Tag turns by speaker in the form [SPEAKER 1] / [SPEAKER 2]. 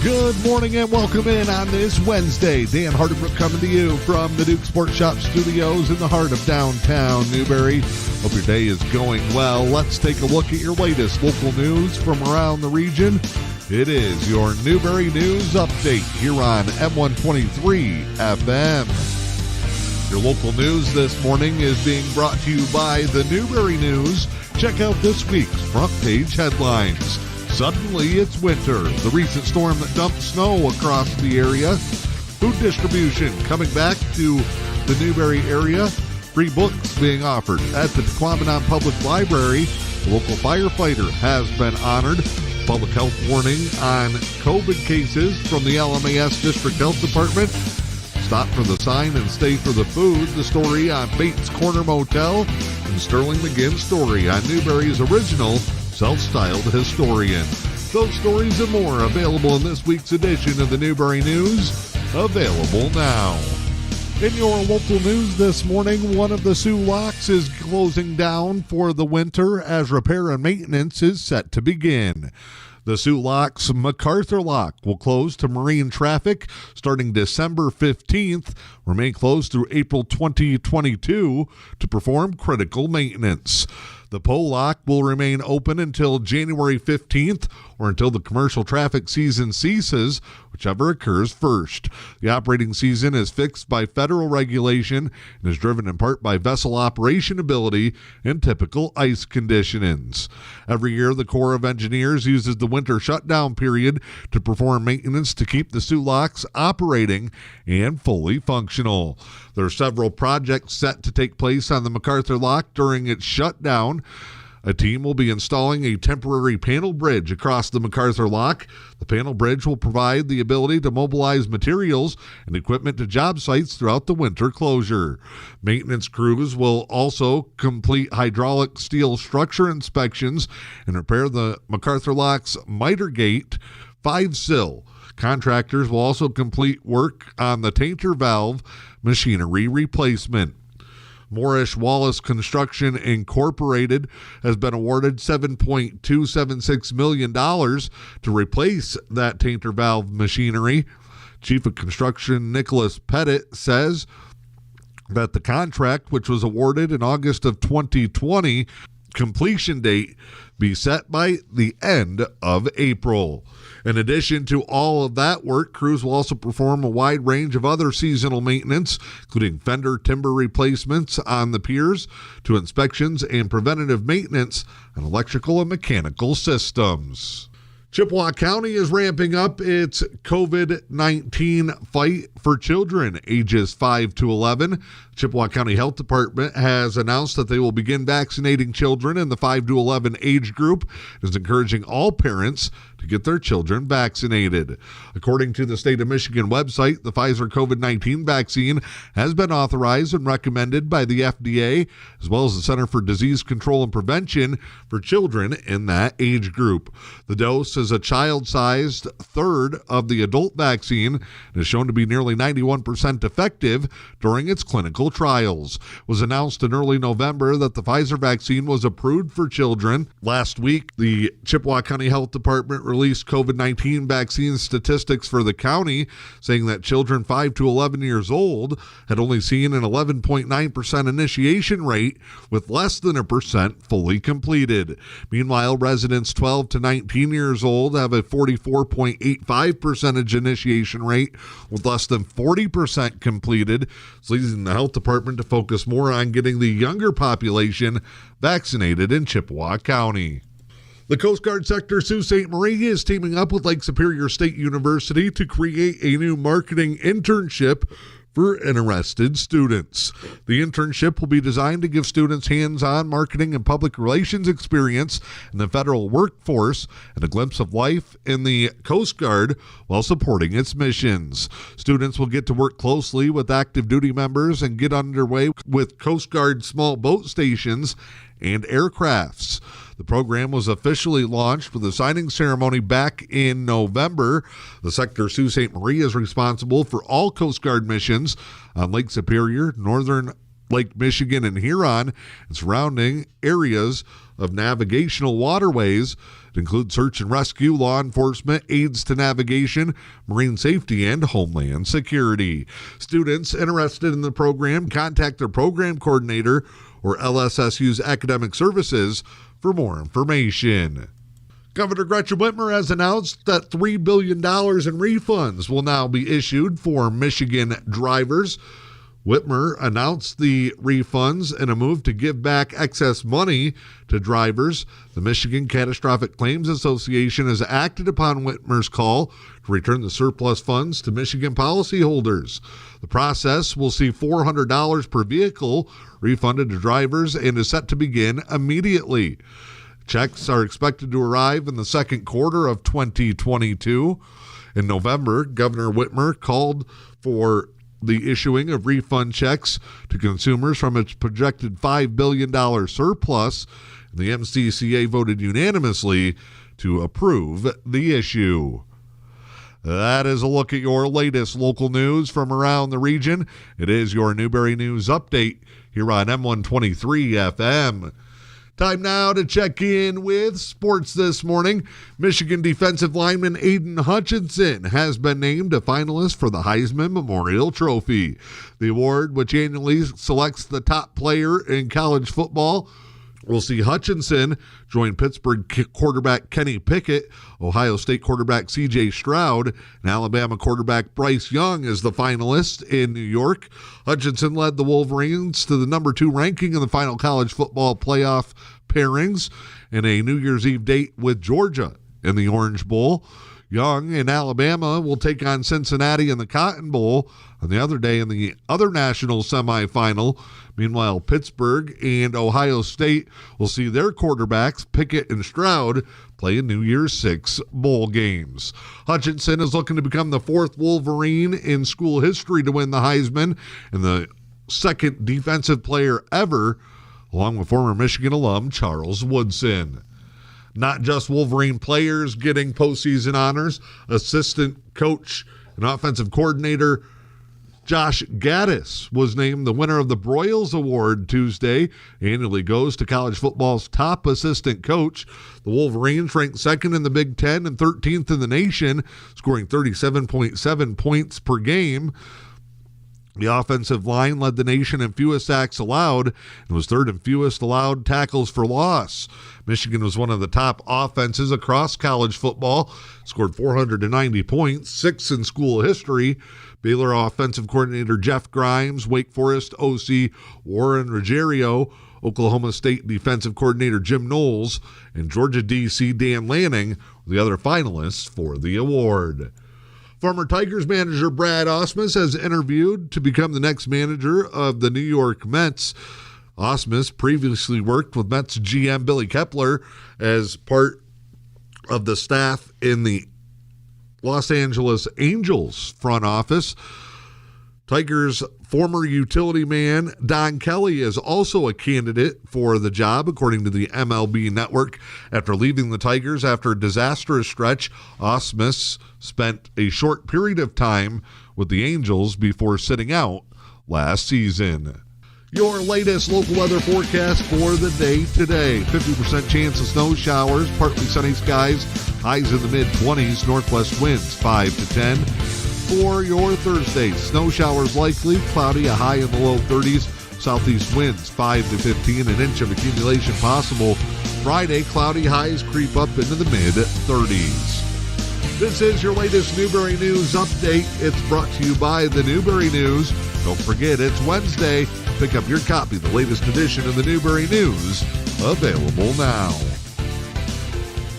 [SPEAKER 1] Good morning and welcome in on this Wednesday. Dan Hardenbrook coming to you from the Duke Sports Shop Studios in the heart of downtown Newberry. Hope your day is going well. Let's take a look at your latest local news from around the region. It is your Newberry News Update here on M123 FM. Your local news this morning is being brought to you by the Newberry News. Check out this week's front page headlines. Suddenly it's winter. The recent storm that dumped snow across the area. Food distribution coming back to the Newberry area. Free books being offered at the Tequamanon Public Library. The local firefighter has been honored. Public health warning on COVID cases from the LMAS District Health Department. Stop for the sign and stay for the food. The story on Bates Corner Motel. And Sterling McGinn's story on Newberry's original self-styled historian. Those stories and more available in this week's edition of the Newberry News. Available now. In your local news this morning, one of the Sioux locks is closing down for the winter as repair and maintenance is set to begin. The Sioux Lock's Macarthur Lock will close to marine traffic starting December 15th, remain closed through April 2022 to perform critical maintenance. The Poe Lock will remain open until January 15th or until the commercial traffic season ceases, whichever occurs first. The operating season is fixed by federal regulation and is driven in part by vessel operation ability and typical ice conditions. Every year, the Corps of Engineers uses the winter shutdown period to perform maintenance to keep the Sioux Locks operating and fully functional. There are several projects set to take place on the Macarthur Lock during its shutdown. A team will be installing a temporary panel bridge across the Macarthur Lock. The panel bridge will provide the ability to mobilize materials and equipment to job sites throughout the winter closure. Maintenance crews will also complete hydraulic steel structure inspections and repair the Macarthur Lock's miter gate 5-sill. Contractors will also complete work on the tainter valve machinery replacement. Morris Wallace Construction Incorporated has been awarded $7.276 million to replace that tainter valve machinery. Chief of Construction Nicholas Pettit says that the contract, which was awarded in August of 2020, completion date be set by the end of April. In addition to all of that work, crews will also perform a wide range of other seasonal maintenance, including fender timber replacements on the piers to inspections and preventative maintenance on electrical and mechanical systems. Chippewa County is ramping up its COVID-19 fight for children ages 5 to 11. Chippewa County Health Department has announced that they will begin vaccinating children in the 5 to 11 age group. It is encouraging all parents to get their children vaccinated. According to the state of Michigan website, the Pfizer COVID-19 vaccine has been authorized and recommended by the FDA, as well as the Center for Disease Control and Prevention for children in that age group. The dose is a child-sized third of the adult vaccine and is shown to be nearly 91% effective during its clinical trials. It was announced in early November that the Pfizer vaccine was approved for children. Last week, the Chippewa County Health Department released COVID-19 vaccine statistics for the county, saying that children 5 to 11 years old had only seen an 11.9% initiation rate, with less than 1% fully completed. Meanwhile, residents 12 to 19 years old have a 44.85% initiation rate, with less than 40% completed, leading the health department to focus more on getting the younger population vaccinated in Chippewa County. The Coast Guard Sector Sault Ste. Marie is teaming up with Lake Superior State University to create a new marketing internship for interested students. The internship will be designed to give students hands-on marketing and public relations experience in the federal workforce and a glimpse of life in the Coast Guard while supporting its missions. Students will get to work closely with active duty members and get underway with Coast Guard small boat stations and aircrafts. The program was officially launched with a signing ceremony back in November. The Sector Sault Ste. Marie is responsible for all Coast Guard missions on Lake Superior, northern Lake Michigan and Huron and surrounding areas of navigational waterways. It includes search and rescue, law enforcement, aids to navigation, marine safety, and homeland security. Students interested in the program contact their program coordinator or LSSU's academic services for more information. Governor Gretchen Whitmer has announced that $3 billion in refunds will now be issued for Michigan drivers. Whitmer announced the refunds in a move to give back excess money to drivers. The Michigan Catastrophic Claims Association has acted upon Whitmer's call to return the surplus funds to Michigan policyholders. The process will see $400 per vehicle refunded to drivers and is set to begin immediately. Checks are expected to arrive in the second quarter of 2022. In November, Governor Whitmer called for the issuing of refund checks to consumers from its projected $5 billion surplus. The MCCA voted unanimously to approve the issue. That is a look at your latest local news from around the region. It is your Newberry News Update here on M123 FM. Time now to check in with sports this morning. Michigan defensive lineman Aiden Hutchinson has been named a finalist for the Heisman Memorial Trophy. The award, which annually selects the top player in college football, will see Hutchinson join Pittsburgh quarterback Kenny Pickett, Ohio State quarterback C.J. Stroud, and Alabama quarterback Bryce Young as the finalists in New York. Hutchinson led the Wolverines to the number 2 ranking in the final college football playoff pairings and a New Year's Eve date with Georgia in the Orange Bowl. Young and Alabama will take on Cincinnati in the Cotton Bowl on the other day in the other national semifinal. Meanwhile, Pittsburgh and Ohio State will see their quarterbacks, Pickett and Stroud, play in New Year's 6 bowl games. Hutchinson is looking to become the 4th Wolverine in school history to win the Heisman and the 2nd defensive player ever, along with former Michigan alum Charles Woodson. Not just Wolverine players getting postseason honors. Assistant coach and offensive coordinator Josh Gaddis was named the winner of the Broyles Award Tuesday. Annually goes to college football's top assistant coach. The Wolverines ranked 2nd in the Big Ten and 13th in the nation, scoring 37.7 points per game. The offensive line led the nation in fewest sacks allowed and was 3rd in fewest allowed tackles for loss. Michigan was one of the top offenses across college football, scored 490 points, 6th in school history. Baylor offensive coordinator Jeff Grimes, Wake Forest OC Warren Ruggiero, Oklahoma State defensive coordinator Jim Knowles, and Georgia DC Dan Lanning were the other finalists for the award. Former Tigers manager Brad Ausmus has interviewed to become the next manager of the New York Mets. Ausmus previously worked with Mets GM Billy Kepler as part of the staff in the Los Angeles Angels front office. Tigers former utility man Don Kelly is also a candidate for the job, according to the MLB Network. After leaving the Tigers after a disastrous stretch, Ausmus spent a short period of time with the Angels before sitting out last season. Your latest local weather forecast for the day today. 50% chance of snow showers, partly sunny skies, highs in the mid-20s, northwest winds 5 to 10. For your Thursday, snow showers likely, cloudy, a high in the low 30s, southeast winds 5 to 15, an inch of accumulation possible. Friday, cloudy, highs creep up into the mid-30s. This is your latest Newberry News Update. It's brought to you by the Newberry News. Don't forget, it's Wednesday. Pick up your copy of the latest edition of the Newberry News, available now.